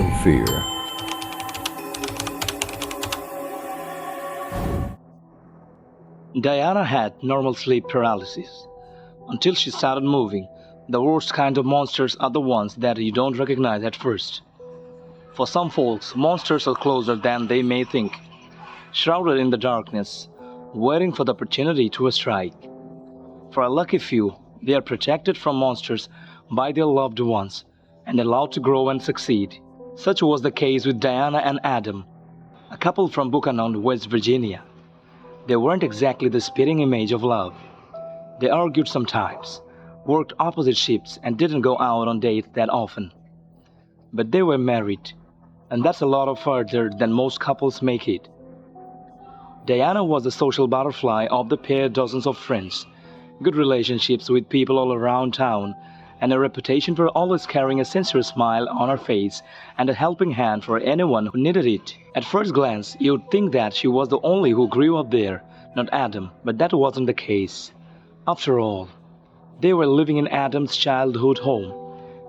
in fear. Diana had normal sleep paralysis until she started moving. The worst kind of monsters are the ones that you don't recognize at first. For some folks, monsters are closer than they may think, shrouded in the darkness, waiting for the opportunity to strike. For a lucky few, they are protected from monsters by their loved ones and allowed to grow and succeed. Such was the case with Diana and Adam, a couple from Buchanan, West Virginia. They weren't exactly the spitting image of love. They argued sometimes, worked opposite shifts, and didn't go out on dates that often. But they were married, and that's a lot further than most couples make it. Diana was the social butterfly of the pair, dozens of friends, good relationships with people all around town, and a reputation for always carrying a sincere smile on her face and a helping hand for anyone who needed it. At first glance, you'd think that she was the only who grew up there, not Adam, but that wasn't the case. After all, they were living in Adam's childhood home,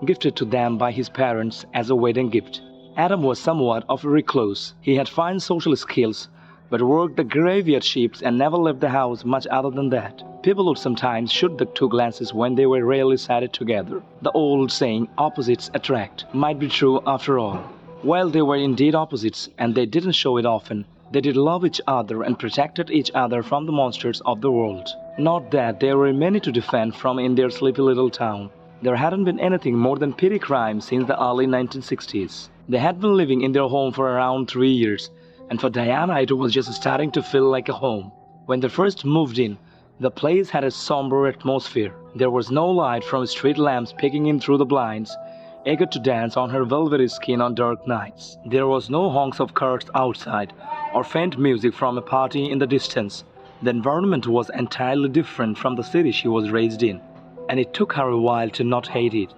gifted to them by his parents as a wedding gift. Adam was somewhat of a recluse. He had fine social skills, but worked the graveyard shifts and never left the house much other than that. People would sometimes shoot the two glances when they were rarely sighted together. The old saying, opposites attract, might be true after all. While they were indeed opposites, and they didn't show it often, they did love each other and protected each other from the monsters of the world. Not that there were many to defend from in their sleepy little town. There hadn't been anything more than petty crime since the early 1960s. They had been living in their home for around 3 years, and for Diana it was just starting to feel like a home. When they first moved in, the place had a somber atmosphere. There was no light from street lamps peeking in through the blinds, eager to dance on her velvety skin on dark nights. There was no honks of cars outside, or faint music from a party in the distance. The environment was entirely different from the city she was raised in, and it took her a while to not hate it.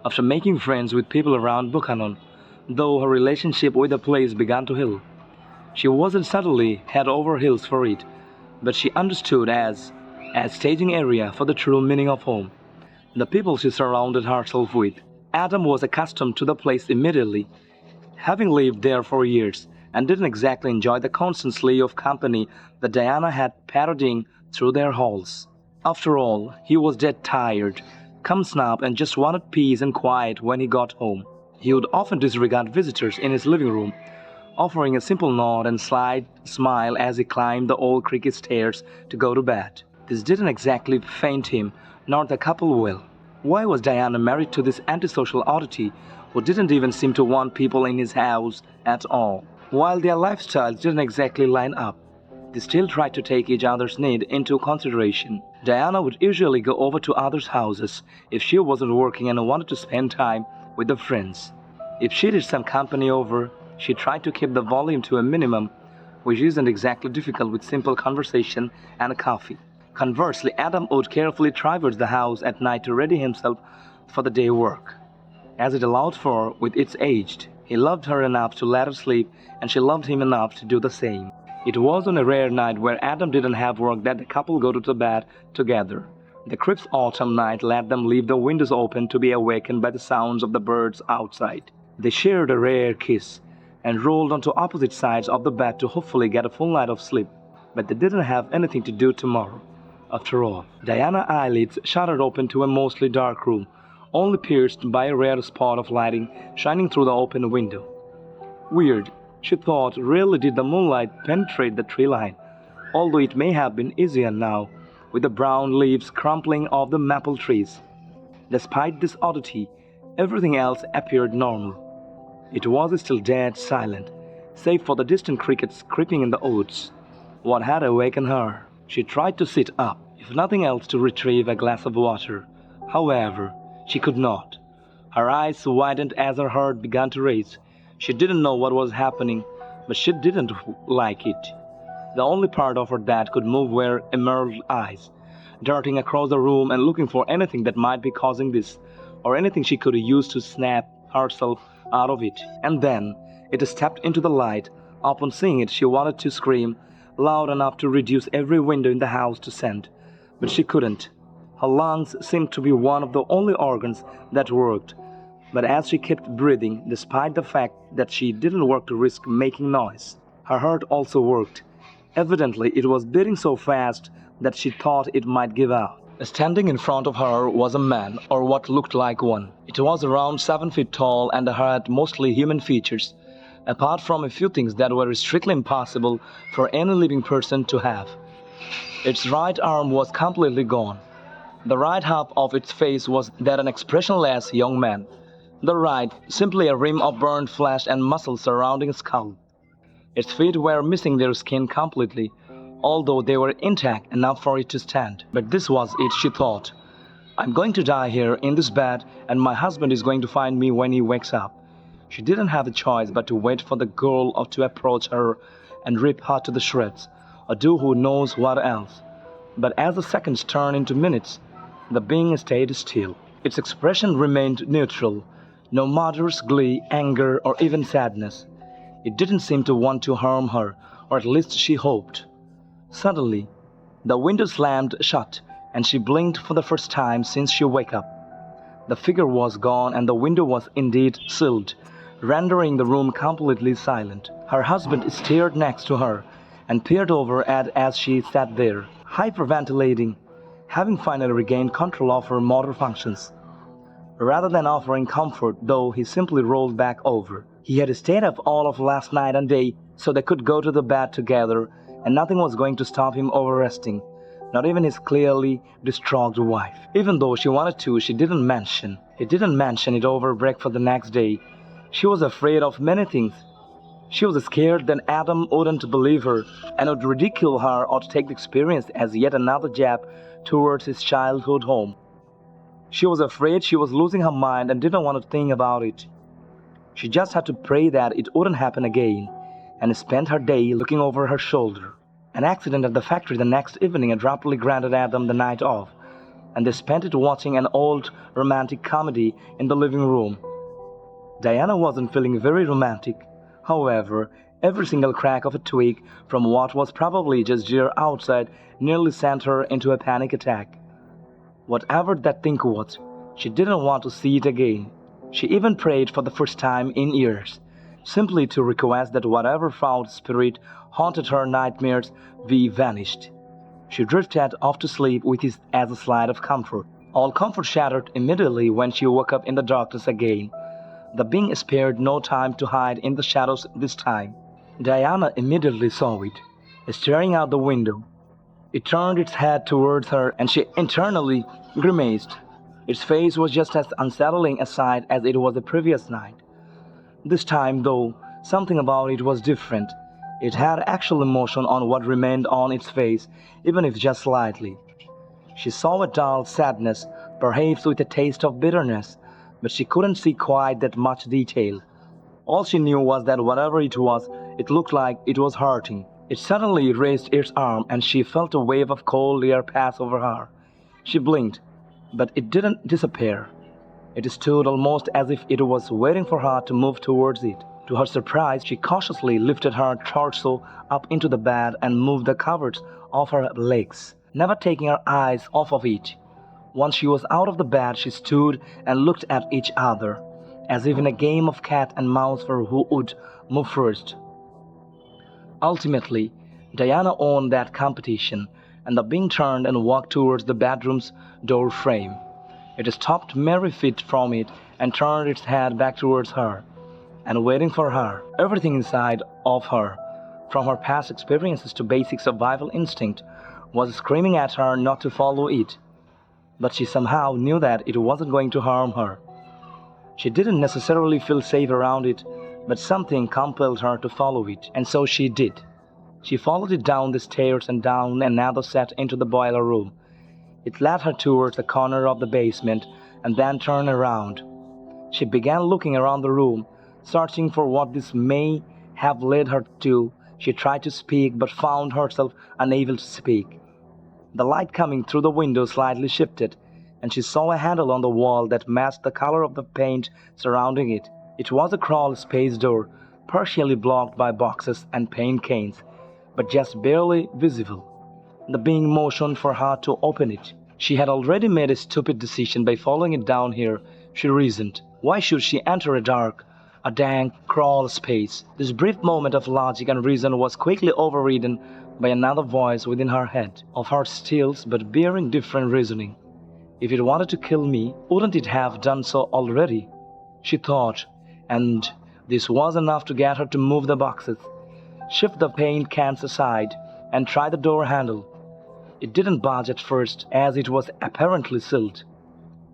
After making friends with people around Buchanan, though her relationship with the place began to heal, she wasn't suddenly head over heels for it, but she understood as staging area for the true meaning of home. The people she surrounded herself with. Adam was accustomed to the place immediately, having lived there for years, and didn't exactly enjoy the constant slew of company that Diana had parading through their halls. After all, he was dead tired, come snap, and just wanted peace and quiet when he got home. He would often disregard visitors in his living room, offering a simple nod and slight smile as he climbed the old cricket stairs to go to bed. This didn't exactly faint him, nor the couple well. Why was Diana married to this antisocial oddity who didn't even seem to want people in his house at all? While their lifestyles didn't exactly line up, they still tried to take each other's need into consideration. Diana would usually go over to others' houses if she wasn't working and wanted to spend time with her friends. If she did some company over, she tried to keep the volume to a minimum, which isn't exactly difficult with simple conversation and a coffee. Conversely, Adam would carefully traverse the house at night to ready himself for the day work, as it allowed for with its age. He loved her enough to let her sleep, and she loved him enough to do the same. It was on a rare night where Adam didn't have work that the couple go to bed together. The crisp autumn night let them leave the windows open to be awakened by the sounds of the birds outside. They shared a rare kiss and rolled onto opposite sides of the bed to hopefully get a full night of sleep. But they didn't have anything to do tomorrow. After all, Diana's eyelids shuttered open to a mostly dark room, only pierced by a rare spot of lighting shining through the open window. Weird, she thought, rarely did the moonlight penetrate the tree line, although it may have been easier now, with the brown leaves crumpling off the maple trees. Despite this oddity, everything else appeared normal. It was still dead silent, save for the distant crickets creeping in the woods. What had awakened her? She tried to sit up, if nothing else to retrieve a glass of water. However, she could not. Her eyes widened as her heart began to race. She didn't know what was happening, but she didn't like it. The only part of her that could move were emerald eyes, darting across the room and looking for anything that might be causing this, or anything she could use to snap herself out of it. And then it stepped into the light. Upon seeing it, she wanted to scream loud enough to reduce every window in the house to sound, but she couldn't. Her lungs seemed to be one of the only organs that worked, But as she kept breathing, despite the fact that she didn't work to risk making noise, her heart also worked. Evidently, it was beating so fast that she thought it might give out. Standing in front of her was a man, or what looked like one. It was around 7 feet tall and had mostly human features, apart from a few things that were strictly impossible for any living person to have. Its right arm was completely gone. The right half of its face was that an expressionless young man. The right, simply a rim of burned flesh and muscle surrounding its skull. Its feet were missing their skin completely, although they were intact enough for it to stand. But this was it, she thought. I'm going to die here in this bed, and my husband is going to find me when he wakes up. She didn't have a choice but to wait for the girl to approach her and rip her to the shreds, or do who knows what else. But as the seconds turned into minutes, the being stayed still. Its expression remained neutral, no murderous glee, anger, or even sadness. It didn't seem to want to harm her, or at least she hoped. Suddenly, the window slammed shut, and she blinked for the first time since she woke up. The figure was gone, and the window was indeed sealed, rendering the room completely silent. Her husband stared next to her and peered over at as she sat there, hyperventilating, having finally regained control of her motor functions. Rather than offering comfort, though, he simply rolled back over. He had stayed up all of last night and day so they could go to the bed together, and nothing was going to stop him over-resting, not even his clearly distraught wife. Even though she wanted to, she didn't mention. He didn't mention it over breakfast the next day. She was afraid of many things. She was scared that Adam wouldn't believe her and would ridicule her or take the experience as yet another jab towards his childhood home. She was afraid she was losing her mind and didn't want to think about it. She just had to pray that it wouldn't happen again, and spent her day looking over her shoulder. An accident at the factory the next evening abruptly granted Adam the night off, and they spent it watching an old romantic comedy in the living room. Diana wasn't feeling very romantic. However, every single crack of a twig from what was probably just deer outside nearly sent her into a panic attack. Whatever that thing was, she didn't want to see it again. She even prayed for the first time in years, simply to request that whatever foul spirit haunted her nightmares be vanished. She drifted off to sleep with it as a slide of comfort. All comfort shattered immediately when she woke up in the darkness again. The being spared no time to hide in the shadows this time. Diana immediately saw it, staring out the window. It turned its head towards her and she internally grimaced. Its face was just as unsettling a sight as it was the previous night. This time, though, something about it was different. It had actual emotion on what remained on its face, even if just slightly. She saw a dull sadness, perhaps with a taste of bitterness, but she couldn't see quite that much detail. All she knew was that whatever it was, it looked like it was hurting. It suddenly raised its arm and she felt a wave of cold air pass over her. She blinked, but it didn't disappear. It stood almost as if it was waiting for her to move towards it. To her surprise, she cautiously lifted her torso up into the bed and moved the covers off her legs, never taking her eyes off of it. Once she was out of the bed, she stood and looked at each other, as if in a game of cat and mouse for who would move first. Ultimately, Diana won that competition, and the being turned and walked towards the bedroom's door frame. It stopped merry feet from it and turned its head back towards her, and waiting for her. Everything inside of her, from her past experiences to basic survival instinct, was screaming at her not to follow it. But she somehow knew that it wasn't going to harm her. She didn't necessarily feel safe around it, but something compelled her to follow it, and so she did. She followed it down the stairs and down another set into the boiler room. It led her towards the corner of the basement and then turned around. She began looking around the room, searching for what this may have led her to. She tried to speak but found herself unable to speak. The light coming through the window slightly shifted, and she saw a handle on the wall that matched the color of the paint surrounding it. It was a crawl space door, partially blocked by boxes and paint cans, but just barely visible. The being motioned for her to open it. She had already made a stupid decision by following it down here, she reasoned. Why should she enter a dank crawl space? This brief moment of logic and reason was quickly overridden by another voice within her head, of her still but bearing different reasoning. If it wanted to kill me, wouldn't it have done so already? She thought, and this was enough to get her to move the boxes, shift the paint cans aside, and try the door handle. It didn't budge at first, as it was apparently sealed.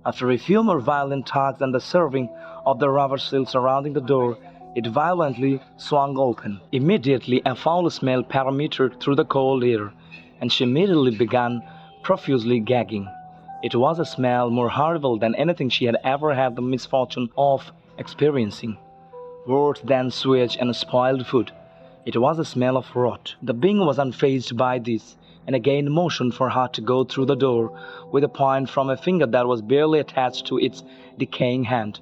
After a few more violent tugs and the serving of the rubber seal surrounding the door, it violently swung open. Immediately a foul smell penetrated through the cold air, and she immediately began profusely gagging. It was a smell more horrible than anything she had ever had the misfortune of experiencing. Worse than sewage and spoiled food, it was a smell of rot. The being was unfazed by this, and again motioned for her to go through the door with a point from a finger that was barely attached to its decaying hand.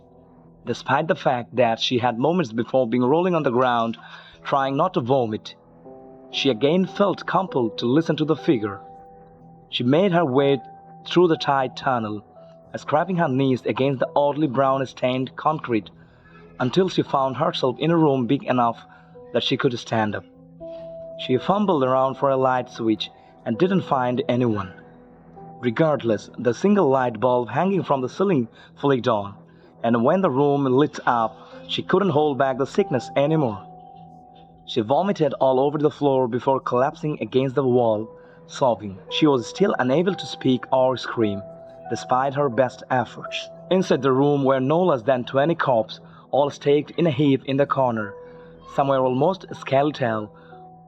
Despite the fact that she had moments before been rolling on the ground, trying not to vomit, she again felt compelled to listen to the figure. She made her way through the tight tunnel, scraping her knees against the oddly brown-stained concrete, until she found herself in a room big enough that she could stand up. She fumbled around for a light switch and didn't find anyone. Regardless, the single light bulb hanging from the ceiling flicked on, and when the room lit up, she couldn't hold back the sickness anymore. She vomited all over the floor before collapsing against the wall, sobbing. She was still unable to speak or scream, despite her best efforts. Inside the room were no less than 20 corpses, all staked in a heap in the corner. Some were almost skeletal,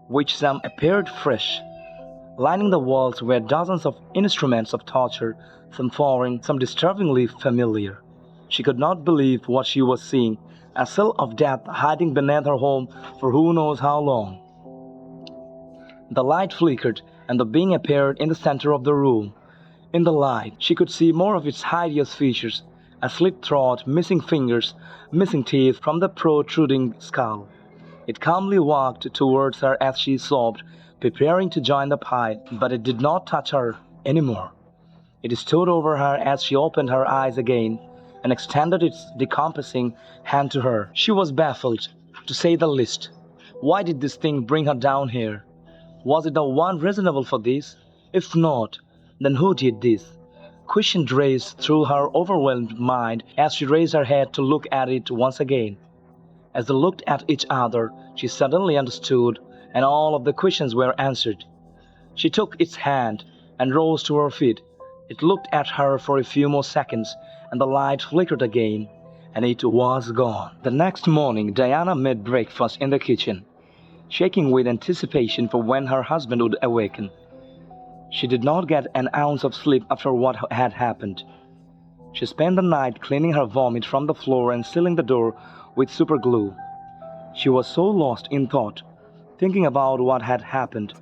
which some appeared fresh. Lining the walls were dozens of instruments of torture, some foreign, some disturbingly familiar. She could not believe what she was seeing, a cell of death hiding beneath her home for who knows how long. The light flickered, and the being appeared in the center of the room. In the light, she could see more of its hideous features, a slit throat, missing fingers, missing teeth from the protruding skull. It calmly walked towards her as she sobbed, preparing to join the pile, but it did not touch her anymore. It stood over her as she opened her eyes again and extended its decomposing hand to her. She was baffled, to say the least. Why did this thing bring her down here? Was it the one reasonable for this? If not, then who did this? Questions raced through her overwhelmed mind as she raised her head to look at it once again. As they looked at each other, she suddenly understood, and all of the questions were answered. She took its hand and rose to her feet. It looked at her for a few more seconds, and the light flickered again, and it was gone. The next morning, Diana made breakfast in the kitchen, shaking with anticipation for when her husband would awaken. She did not get an ounce of sleep after what had happened. She spent the night cleaning her vomit from the floor and sealing the door with super glue. She was so lost in thought, thinking about what had happened,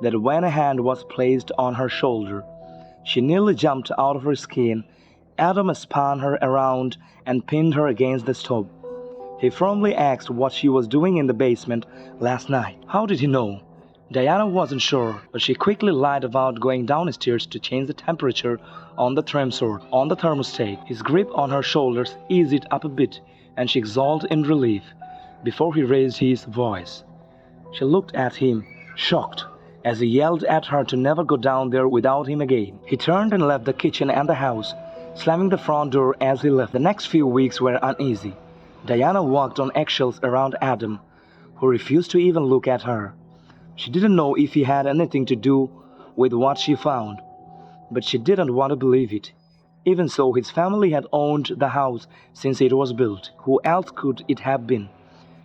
that when a hand was placed on her shoulder, she nearly jumped out of her skin. Adam spun her around and pinned her against the stove. He firmly asked what she was doing in the basement last night. How did he know? Diana wasn't sure, but she quickly lied about going downstairs to change the temperature on the thermostat. His grip on her shoulders eased up a bit, and she exhaled in relief before he raised his voice. She looked at him, shocked, as he yelled at her to never go down there without him again. He turned and left the kitchen and the house, slamming the front door as he left. The next few weeks were uneasy. Diana walked on eggshells around Adam, who refused to even look at her. She didn't know if he had anything to do with what she found, but she didn't want to believe it. Even so, his family had owned the house since it was built. Who else could it have been?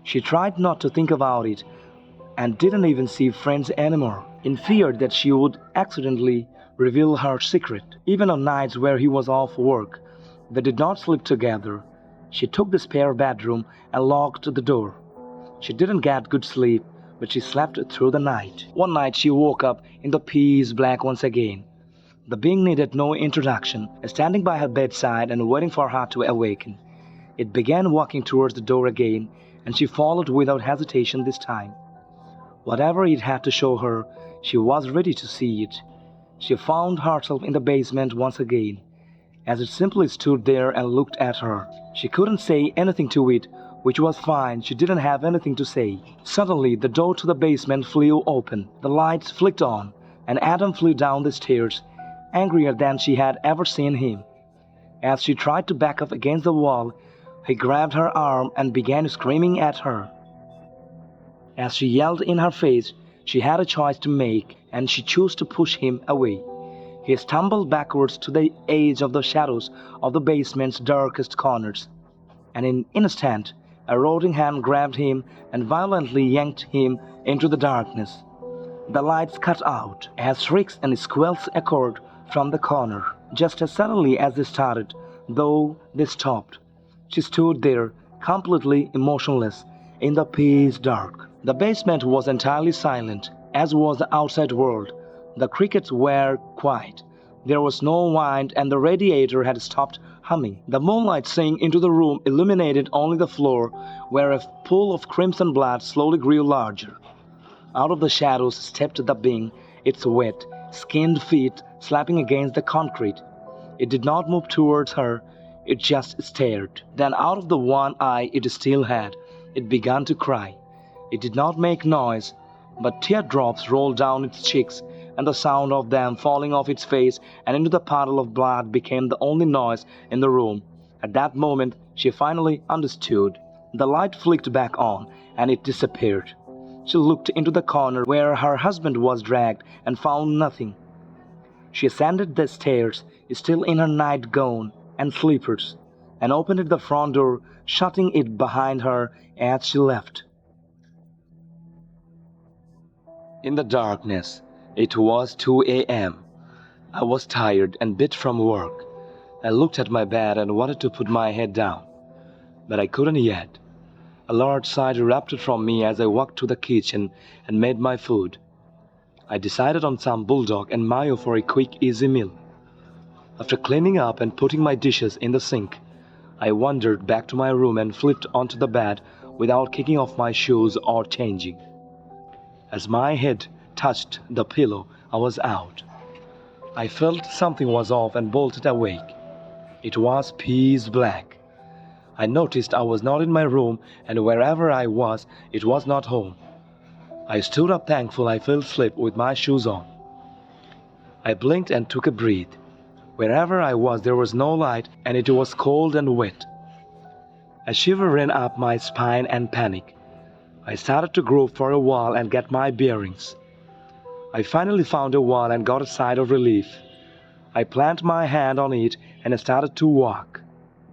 She tried not to think about it, and didn't even see friends anymore, in fear that she would accidentally reveal her secret. Even on nights where he was off work, they did not sleep together. She took the spare bedroom and locked the door. She didn't get good sleep, but she slept through the night. One night she woke up in the pitch black once again. The being needed no introduction, standing by her bedside and waiting for her to awaken. It began walking towards the door again, and she followed without hesitation this time. Whatever it had to show her, she was ready to see it. She found herself in the basement once again, as it simply stood there and looked at her. She couldn't say anything to it, which was fine. She didn't have anything to say. Suddenly, the door to the basement flew open. The lights flicked on, and Adam flew down the stairs, angrier than she had ever seen him. As she tried to back up against the wall, he grabbed her arm and began screaming at her. As she yelled in her face, she had a choice to make, and she chose to push him away. He stumbled backwards to the edge of the shadows of the basement's darkest corners, and in an instant, a rotting hand grabbed him and violently yanked him into the darkness. The lights cut out as shrieks and squeals echoed from the corner. Just as suddenly as they started, though, they stopped. She stood there, completely emotionless, in the pitch dark. The basement was entirely silent, as was the outside world. The crickets were quiet. There was no wind, and the radiator had stopped humming. The moonlight seeping into the room illuminated only the floor, where a pool of crimson blood slowly grew larger. Out of the shadows stepped the being, its wet, skinned feet slapping against the concrete. It did not move towards her, it just stared. Then out of the one eye it still had, it began to cry. It did not make noise, but teardrops rolled down its cheeks, and the sound of them falling off its face and into the puddle of blood became the only noise in the room. At that moment, she finally understood. The light flicked back on, and it disappeared. She looked into the corner where her husband was dragged and found nothing. She ascended the stairs, still in her nightgown and slippers, and opened the front door, shutting it behind her as she left. In the darkness, it was 2 a.m. I was tired and beat from work. I looked at my bed and wanted to put my head down, but I couldn't yet. A large sigh erupted from me as I walked to the kitchen and made my food. I decided on some bulldog and mayo for a quick, easy meal. After cleaning up and putting my dishes in the sink, I wandered back to my room and flipped onto the bed without kicking off my shoes or changing. As my head touched the pillow, I was out. I felt something was off and bolted awake. It was pitch black. I noticed I was not in my room, and wherever I was, it was not home. I stood up thankful I fell asleep with my shoes on. I blinked and took a breath. Wherever I was, there was no light, and it was cold and wet. A shiver ran up my spine and panic. I started to grope for a wall and get my bearings. I finally found a wall and got a sigh of relief. I planted my hand on it and started to walk.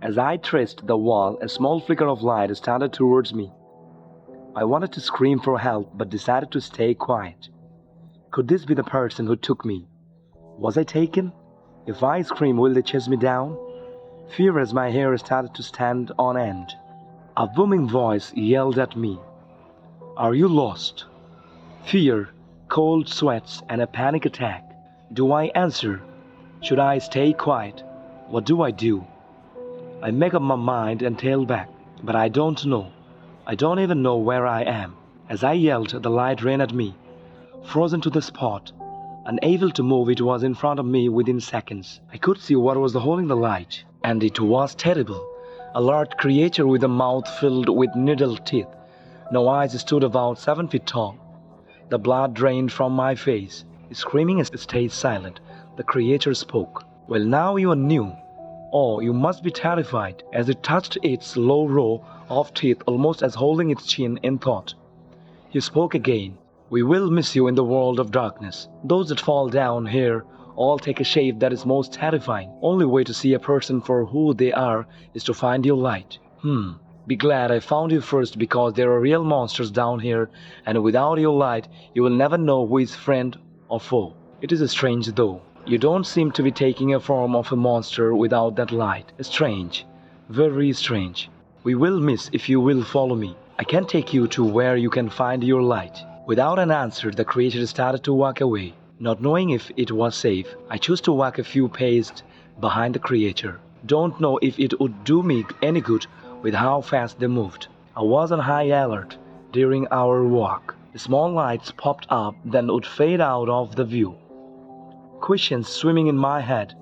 As I traced the wall, a small flicker of light started towards me. I wanted to scream for help but decided to stay quiet. Could this be the person who took me? Was I taken? If I scream, will they chase me down? Fear as my hair started to stand on end. A booming voice yelled at me. Are you lost? Fear, cold sweats, and a panic attack. Do I answer? Should I stay quiet? What do I do? I make up my mind and tail back, but I don't know. I don't even know where I am. As I yelled, the light ran at me. Frozen to the spot, unable to move, it was in front of me within seconds. I could see what was holding the light, and it was terrible. A large creature with a mouth filled with needle teeth. No eyes, stood about 7 feet tall. The blood drained from my face. Screaming and stayed silent, the creature spoke. Well, now you are new. Oh, you must be terrified, as it touched its low row of teeth almost as holding its chin in thought. He spoke again. We will miss you in the world of darkness. Those that fall down here all take a shape that is most terrifying. Only way to see a person for who they are is to find your light. Be glad I found you first, because there are real monsters down here, and without your light, you will never know who is friend or foe. It is strange though. You don't seem to be taking a form of a monster without that light. Strange. Very strange. We will miss if you will follow me. I can take you to where you can find your light. Without an answer, the creature started to walk away. Not knowing if it was safe, I chose to walk a few paces behind the creature. Don't know if it would do me any good with how fast they moved. I was on high alert during our walk. The small lights popped up, then would fade out of the view. Questions swimming in my head.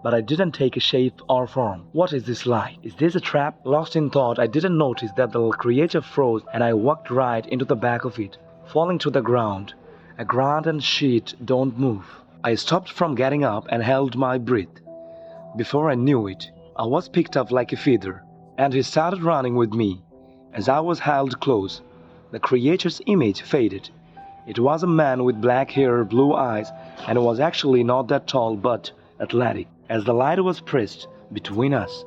but I didn't take a shape or form. What is this light? Is this a trap? Lost in thought, I didn't notice that the creature froze and I walked right into the back of it, falling to the ground. A granite sheet don't move. I stopped from getting up and held my breath. Before I knew it, I was picked up like a feather, and he started running with me. As I was held close, the creature's image faded. It was a man with black hair, blue eyes, and was actually not that tall but athletic. As the light was pressed between us,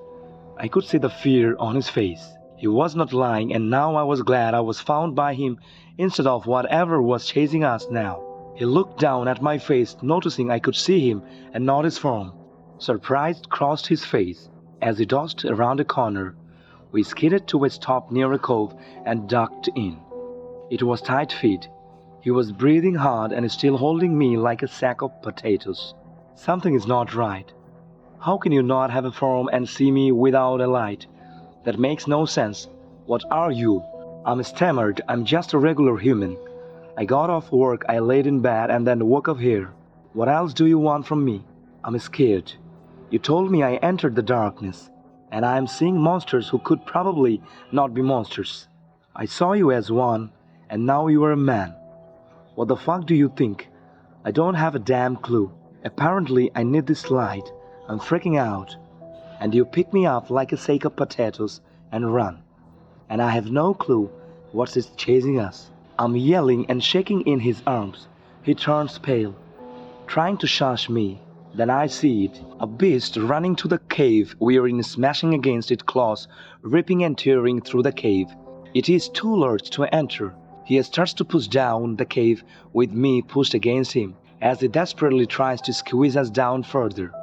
I could see the fear on his face. He was not lying, and now I was glad I was found by him instead of whatever was chasing us now. He looked down at my face, noticing I could see him and not his form. Surprise crossed his face as he dodged around a corner. We skidded to a stop near a cove and ducked in. It was tight fit. He was breathing hard and still holding me like a sack of potatoes. Something is not right. How can you not have a form and see me without a light? That makes no sense. What are you? I stammered. I'm just a regular human. I got off work, I laid in bed and then woke up here. What else do you want from me? I'm scared. You told me I entered the darkness, and I am seeing monsters who could probably not be monsters. I saw you as one, and now you are a man. What the fuck do you think? I don't have a damn clue. Apparently I need this light. I'm freaking out. And you pick me up like a sack of potatoes and run. And I have no clue what is chasing us. I'm yelling and shaking in his arms. He turns pale, trying to shush me. Then I see it, a beast running to the cave we are in, smashing against its claws, ripping and tearing through the cave. It is too large to enter. He starts to push down the cave with me pushed against him, as he desperately tries to squeeze us down further.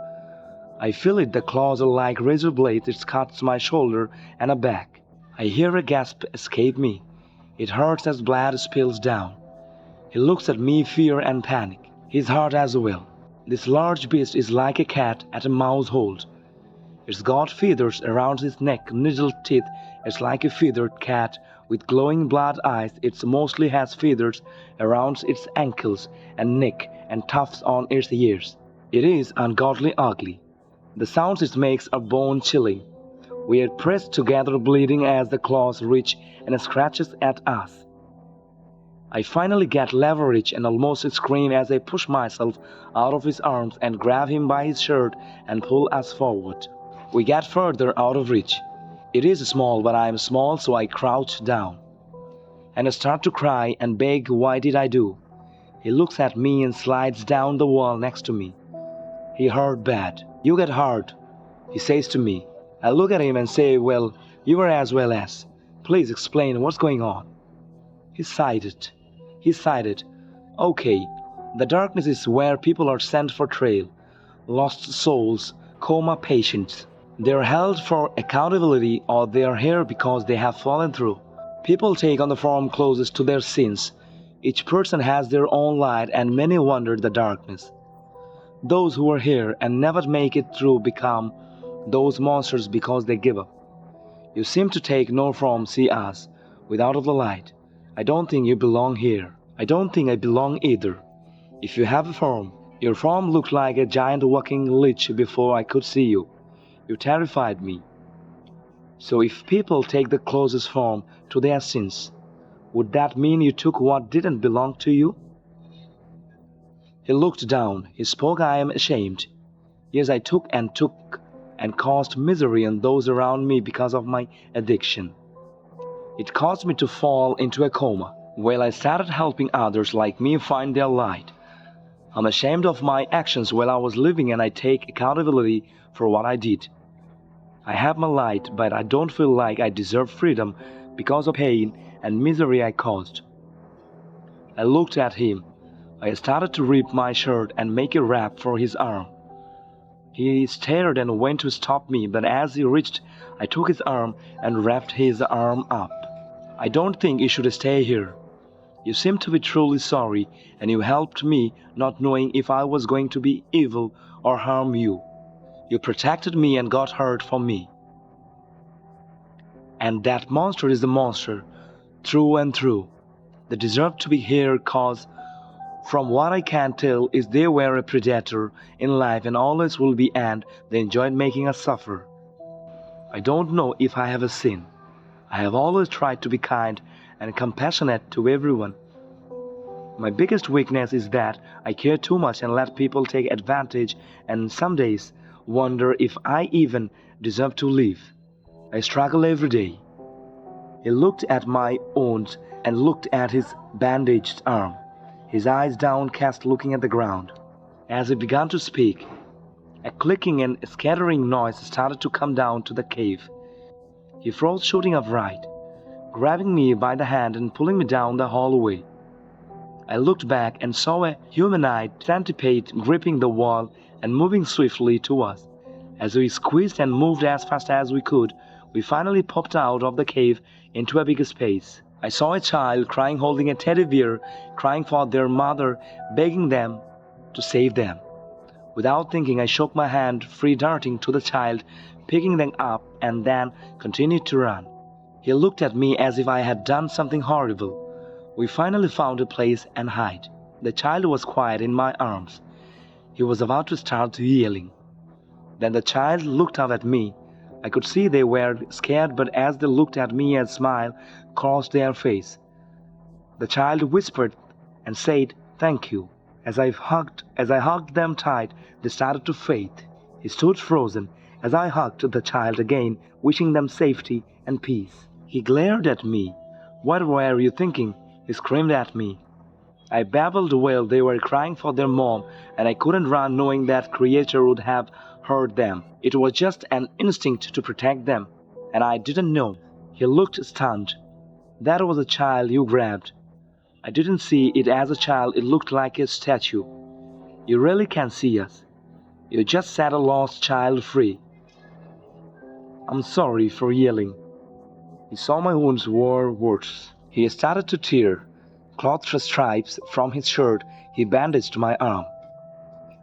I feel it, the claws are like razor blades. It cuts my shoulder and a back. I hear a gasp escape me. It hurts as blood spills down. He looks at me, fear and panic. His heart as well. This large beast is like a cat at a mouse hold. It's got feathers around its neck, needle teeth. It's like a feathered cat with glowing blood eyes. It mostly has feathers around its ankles and neck and tufts on its ears. It is ungodly ugly. The sounds it makes are bone-chilling. We are pressed together, bleeding as the claws reach and scratches at us. I finally get leverage and almost scream as I push myself out of his arms and grab him by his shirt and pull us forward. We get further out of reach. It is small, but I am small, so I crouch down and start to cry and beg, why did I do? He looks at me and slides down the wall next to me. He hurt bad. You get hurt, he says to me. I look at him and say, well, you are as well as. Please explain what's going on. He sighed. Okay, the darkness is where people are sent for trial. Lost souls, coma patients. They are held for accountability, or they are here because they have fallen through. People take on the form closest to their sins. Each person has their own light, and many wander the darkness. Those who are here and never make it through become those monsters because they give up. You seem to take no form, see us, without the light. I don't think you belong here. I don't think I belong either. If you have a form, your form looked like a giant walking lich before I could see you. You terrified me. So if people take the closest form to their sins, would that mean you took what didn't belong to you? He looked down. He spoke, I am ashamed. Yes, I took and caused misery on those around me because of my addiction. It caused me to fall into a coma. Well, I started helping others like me find their light. I'm ashamed of my actions while I was living, and I take accountability for what I did. I have my light, but I don't feel like I deserve freedom because of pain and misery I caused. I looked at him. I started to rip my shirt and make a wrap for his arm. He stared and went to stop me, but as he reached, I took his arm and wrapped his arm up. I don't think you should stay here. You seem to be truly sorry, and you helped me, not knowing if I was going to be evil or harm you. You protected me and got hurt for me. And that monster is the monster, through and through. They deserve to be here cause From what I can tell is they were a predator in life and always will be, and they enjoyed making us suffer. I don't know if I have a sin. I have always tried to be kind and compassionate to everyone. My biggest weakness is that I care too much and let people take advantage, and some days wonder if I even deserve to live. I struggle every day. He looked at my wounds and looked at his bandaged arm, his eyes downcast looking at the ground. As he began to speak, a clicking and scattering noise started to come down to the cave. He froze shooting upright, grabbing me by the hand and pulling me down the hallway. I looked back and saw a humanoid centipede gripping the wall and moving swiftly to us. As we squeezed and moved as fast as we could, we finally popped out of the cave into a bigger space. I saw a child crying, holding a teddy bear, crying for their mother, begging them to save them. Without thinking, I shook my hand free, darting to the child, picking them up, and then continued to run. He looked at me as if I had done something horrible. We finally found a place and hid. The child was quiet in my arms. He was about to start yelling. Then the child looked up at me. I could see they were scared, but as they looked at me, a smile crossed their face. The child whispered and said, "Thank you." As I hugged them tight, they started to fade. He stood frozen as I hugged the child again, wishing them safety and peace. He glared at me. "What were you thinking?" He screamed at me. I babbled well. They were crying for their mom, and I couldn't run knowing that creature would have hurt them. It was just an instinct to protect them, and I didn't know. He looked stunned. "That was a child you grabbed." I didn't see it as a child. It looked like a statue. "You really can see us. You just set a lost child free." "I'm sorry for yelling." He saw my wounds were worse. He started to tear. Cloth stripes from his shirt, he bandaged my arm.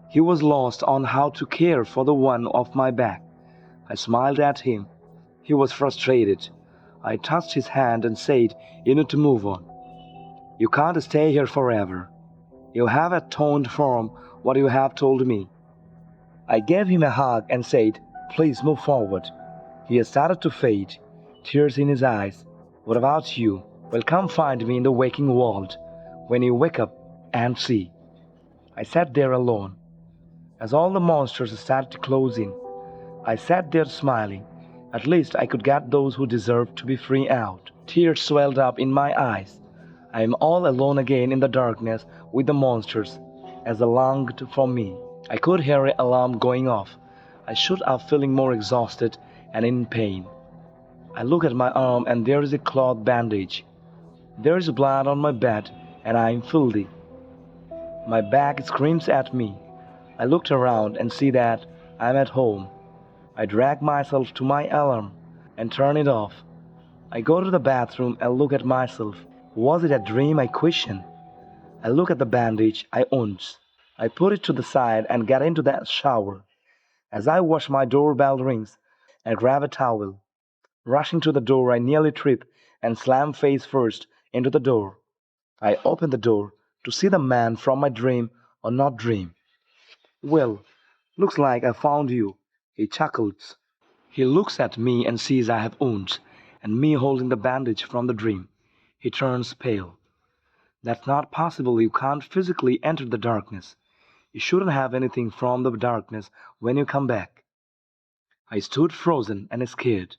He was lost on how to care for the one off my back. I smiled at him. He was frustrated. I touched his hand and said, "You need to move on. You can't stay here forever. You have atoned for what you have told me." I gave him a hug and said, "Please move forward." He started to fade, tears in his eyes. "What about you? Well, come find me in the waking world when you wake up and see." I sat there alone. As all the monsters started to close in, I sat there smiling. At least I could get those who deserved to be free out. Tears swelled up in my eyes. I am all alone again in the darkness with the monsters, as they longed for me. I could hear an alarm going off. I stood up feeling more exhausted and in pain. I look at my arm and there is a cloth bandage. There is blood on my bed and I am filthy. My back screams at me. I looked around and see that I am at home. I drag myself to my alarm and turn it off. I go to the bathroom and look at myself. Was it a dream, I question. I look at the bandage I owns. I put it to the side and get into the shower. As I wash, my doorbell rings. I grab a towel. Rushing to the door, I nearly trip and slam face first into the door. I open the door to see the man from my dream or not dream. "Well, looks like I found you," he chuckles. He looks at me and sees I have wounds, and me holding the bandage from the dream. He turns pale. "That's not possible. You can't physically enter the darkness. You shouldn't have anything from the darkness when you come back." I stood frozen and scared.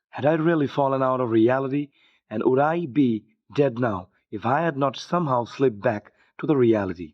Had I really fallen out of reality, and would I be dead now if I had not somehow slipped back to the reality?